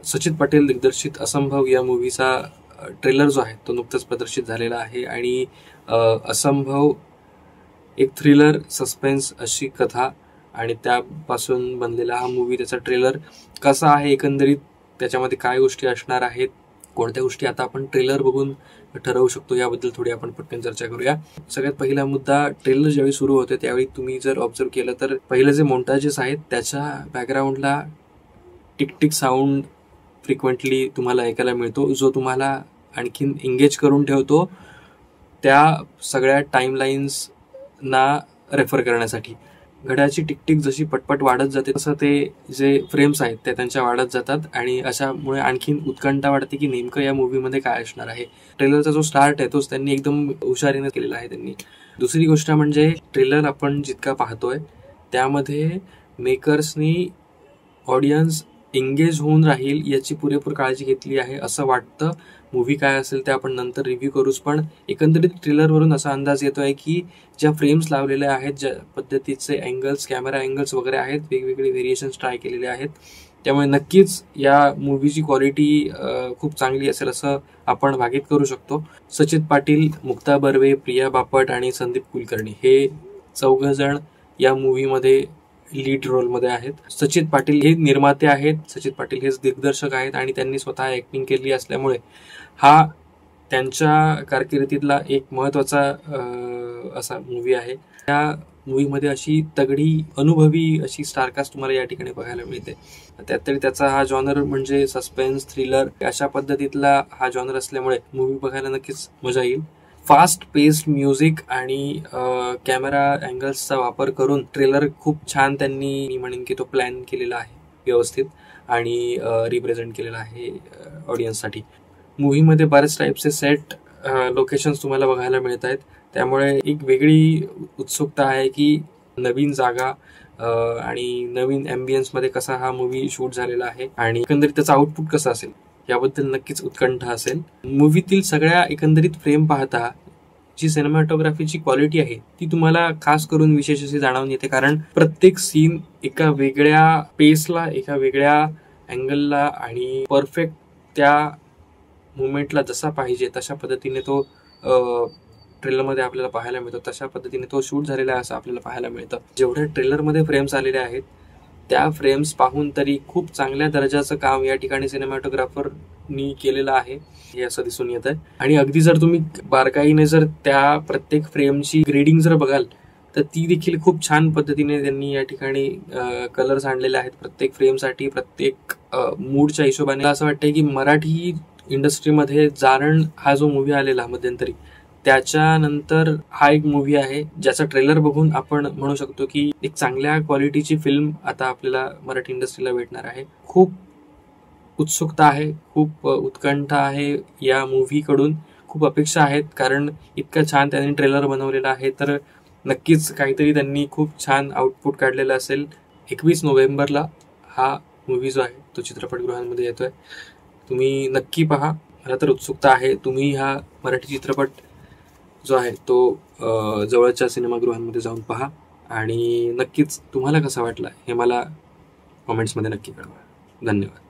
सचित पाटील दिग्दर्शित असंभव या मूवीचा ट्रेलर जो आहे तो नुकताच प्रदर्शित झालेला आहे आणि असंभव एक थ्रिलर सस्पेन्स अशी कथा आणि त्यापासून बनलेला हा मूवी, त्याचा ट्रेलर कसा आहे, एकंदरीत त्याच्यामध्ये काय गोष्टी असणार आहेत, कोणत्या गोष्टी आता आपण ट्रेलर बघून ठरवू शकतो, याबद्दल थोडी आपण पटकन चर्चा करूया. सगळ्यात पहिला मुद्दा, ट्रेलर ज्यावेळी सुरू होते त्यावेळी तुम्ही जर ऑब्झर्व केलं तर पहिलं जे मोंटाजेस आहेत त्याच्या बॅकग्राऊंडला टिकटिक साऊंड फ्रिक्वेंटली तुम्हाला ऐकायला मिळतो, जो तुम्हाला आणखीन एंगेज करून ठेवतो त्या सगळ्या टाईमलाईन्सना रेफर करण्यासाठी. घड्याची टिकटिक जशी पटपट वाढत जाते तसं ते जे फ्रेम्स आहेत ते त्यांच्या वाढत जातात आणि अशामुळे आणखीन उत्कंठा वाढते की नेमकं या मूवीमध्ये काय असणार आहे. ट्रेलरचा जो स्टार्ट आहे तोच त्यांनी एकदम हुशारीने केलेला आहे त्यांनी. दुसरी गोष्ट म्हणजे ट्रेलर आपण जितका पाहतोय त्यामध्ये मेकर्सनी ऑडियन्स एंगेज होऊन राहील याची पुरेपूर काळजी घेतली आहे असं वाटतं. मूवी काय असेल ते आपण नंतर रिव्ह्यू करूच, पण एकंदरीत ट्रेलरवरून असा अंदाज येतोय की ज्या फ्रेम्स लावलेल्या आहेत, ज्या पद्धतीचे अँगल्स, कॅमेरा अँगल्स वगैरे आहेत, वेगवेगळे व्हेरिएशन्स ट्राय केलेले आहेत, त्यामुळे नक्कीच या मूवीची क्वालिटी खूप चांगली असेल असं आपण भाकीत करू शकतो. सचित पाटील, मुक्ता बर्वे, प्रिया बापट आणि संदीप कुलकर्णी हे चौघजण या मूवीमध्ये लीड रोलमध्ये आहेत. सचित पाटील हे निर्माते आहेत, सचित पाटील हेच दिग्दर्शक आहेत आणि त्यांनी स्वतः ऍक्टिंग केली असल्यामुळे हा त्यांच्या कारकिर्दीतला एक महत्वाचा असा मूवी आहे. या मूवीमध्ये अशी तगडी अनुभवी अशी स्टारकास्ट तुम्हाला या ठिकाणी बघायला मिळते. त्यात तरी त्याचा हा जॉनर म्हणजे सस्पेन्स थ्रिलर अशा पद्धतीतला हा जॉनर असल्यामुळे मूवी बघायला नक्कीच मजा येईल. फास्ट पेस्ड म्युझिक आणि कॅमेरा अँगल्सचा वापर करून ट्रेलर खूप छान त्यांनी, मी म्हणेन की तो प्लॅन केलेला आहे व्यवस्थित आणि रिप्रेझेंट केलेला आहे ऑडियन्ससाठी. मूवीमध्ये बऱ्याच टाईपचे सेट लोकेशन्स तुम्हाला बघायला मिळत आहेत, त्यामुळे एक वेगळी उत्सुकता आहे की नवीन जागा आणि नवीन ॲम्बियन्समध्ये कसा हा मूवी शूट झालेला आहे आणि एकंदरीत त्याचा आउटपुट कसं असेल याबद्दल नक्कीच उत्कंठा असेल. मूवीतील सगळ्या एकंदरीत फ्रेम पाहता जी सिनेमॅटोग्राफीची क्वालिटी आहे ती तुम्हाला खास करून विशेष अशी जाणवून येते, कारण प्रत्येक सीन एका वेगळ्या पेसला, एका वेगळ्या अँगलला आणि परफेक्ट त्या मुवमेंटला जसा पाहिजे तशा पद्धतीने तो ट्रेलरमध्ये आपल्याला पाहायला मिळतो, तशा पद्धतीने तो शूट झालेला आहे असं आपल्याला पाहायला मिळतं. जेवढ्या ट्रेलरमध्ये फ्रेम्स आलेले आहेत त्या फ्रेम्स पाहून तरी खूप चांगल्या दर्जाचं काम या ठिकाणी सिनेमॅटोग्राफरनी केलेलं आहे हे असं दिसून येत आहे. आणि अगदी जर तुम्ही बारकाईने जर त्या प्रत्येक फ्रेमची ग्रेडिंग जर बघाल तर ती देखील खूप छान पद्धतीने त्यांनी या ठिकाणी कलर्स आणलेले आहेत प्रत्येक फ्रेमसाठी, प्रत्येक मूडच्या हिशोबाने. असं वाटतंय की मराठी इंडस्ट्रीमध्ये जारण हा जो मूवी आलेला मध्यंतरी त्याच्यानंतर हा एक मूवी आहे ज्याचा ट्रेलर बघून आपण म्हणू शकतो की एक चांगल्या क्वालिटीची फिल्म आता आपल्याला मराठी इंडस्ट्रीला भेटणार आहे. खूप उत्सुकता आहे, खूप उत्कंठा आहे या मूवीकडून, खूप अपेक्षा आहेत, कारण इतकं छान त्यांनी ट्रेलर बनवलेला आहे तर नक्कीच काहीतरी त्यांनी खूप छान आउटपुट काढलेलं असेल. 21 नोव्हेंबरला हा मूवी जो आहे तो चित्रपटगृहांमध्ये येतोय, तुम्ही नक्की पहा. मला तर उत्सुकता आहे, तुम्ही हा मराठी चित्रपट जो आहे तो जवळच्या सिनेमागृहांमध्ये जाऊन पहा आणि नक्कीच तुम्हाला कसा वाटला हे मला कॉमेंट्समध्ये नक्की कळवा. धन्यवाद.